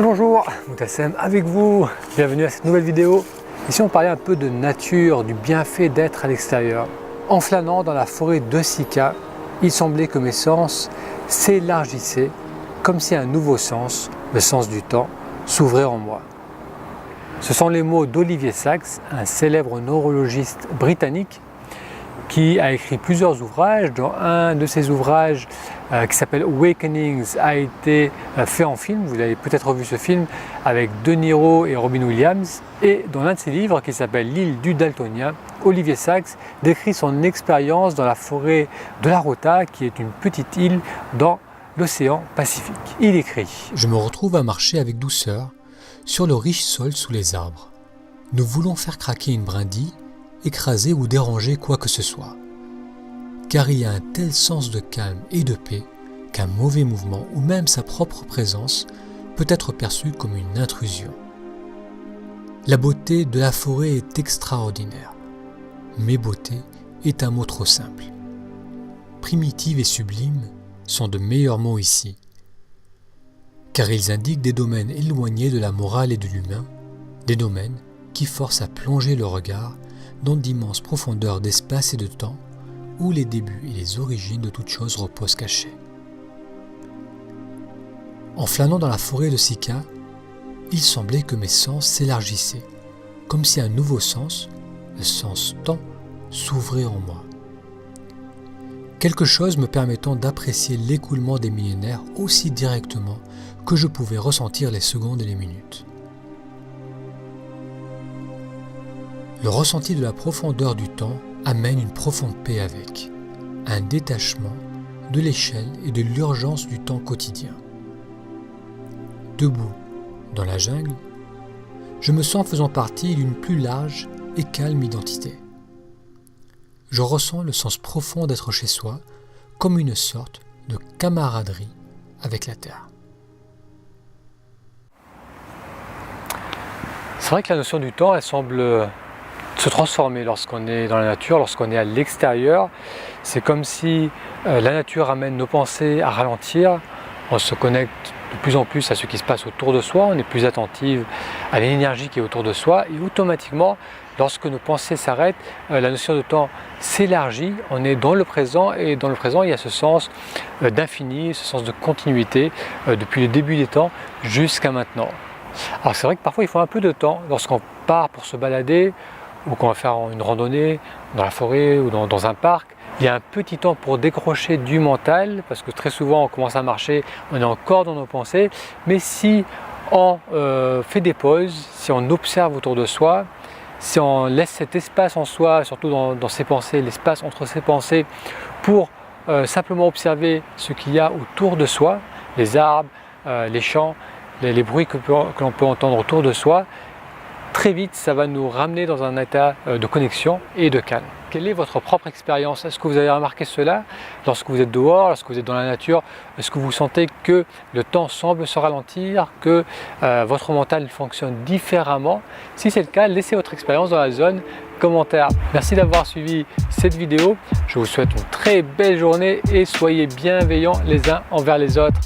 Bonjour, Moutassem avec vous, bienvenue à cette nouvelle vidéo. Ici on parlait un peu de nature, du bienfait d'être à l'extérieur. En flânant dans la forêt de Sika, il semblait que mes sens s'élargissaient, comme si un nouveau sens, le sens du temps, s'ouvrait en moi. Ce sont les mots d'Olivier Sacks, un célèbre neurologiste britannique qui a écrit plusieurs ouvrages, dont un de ses ouvrages qui s'appelle Awakenings a été fait en film. Vous avez peut-être vu ce film avec De Niro et Robin Williams. Et dans l'un de ses livres qui s'appelle L'île du Daltonien, Olivier Sacks décrit son expérience dans la forêt de la Rota, qui est une petite île dans l'océan Pacifique. Il écrit: Je me retrouve à marcher avec douceur sur le riche sol sous les arbres. Nous voulons faire craquer une brindille, écraser ou déranger quoi que ce soit. Car il y a un tel sens de calme et de paix qu'un mauvais mouvement ou même sa propre présence peut être perçu comme une intrusion. La beauté de la forêt est extraordinaire, mais beauté est un mot trop simple. Primitive et sublime sont de meilleurs mots ici, car ils indiquent des domaines éloignés de la morale et de l'humain, des domaines qui forcent à plonger le regard dans d'immenses profondeurs d'espace et de temps, où les débuts et les origines de toute chose reposent cachés. En flânant dans la forêt de Sika, il semblait que mes sens s'élargissaient, comme si un nouveau sens, le sens temps, s'ouvrait en moi. Quelque chose me permettant d'apprécier l'écoulement des millénaires aussi directement que je pouvais ressentir les secondes et les minutes. Le ressenti de la profondeur du temps amène une profonde paix avec, un détachement de l'échelle et de l'urgence du temps quotidien. Debout, dans la jungle, je me sens faisant partie d'une plus large et calme identité. Je ressens le sens profond d'être chez soi, comme une sorte de camaraderie avec la terre. C'est vrai que la notion du temps, elle semble se transformer lorsqu'on est dans la nature, lorsqu'on est à l'extérieur. C'est comme si la nature amène nos pensées à ralentir. On se connecte de plus en plus à ce qui se passe autour de soi, on est plus attentif à l'énergie qui est autour de soi et automatiquement, lorsque nos pensées s'arrêtent, la notion de temps s'élargit, on est dans le présent et dans le présent il y a ce sens d'infini, ce sens de continuité depuis le début des temps jusqu'à maintenant. Alors c'est vrai que parfois il faut un peu de temps lorsqu'on part pour se balader ou qu'on va faire une randonnée dans la forêt ou dans un parc. Il y a un petit temps pour décrocher du mental, parce que très souvent on commence à marcher, on est encore dans nos pensées, mais si on fait des pauses, si on observe autour de soi, si on laisse cet espace en soi, surtout dans ses pensées, l'espace entre ses pensées, pour simplement observer ce qu'il y a autour de soi, les arbres, les champs, les bruits que l'on peut entendre autour de soi, très vite, ça va nous ramener dans un état de connexion et de calme. Quelle est votre propre expérience? Est-ce que vous avez remarqué cela lorsque vous êtes dehors, lorsque vous êtes dans la nature? Est-ce que vous sentez que le temps semble se ralentir, que votre mental fonctionne différemment? Si c'est le cas, laissez votre expérience dans la zone commentaire. Merci d'avoir suivi cette vidéo. Je vous souhaite une très belle journée et soyez bienveillants les uns envers les autres.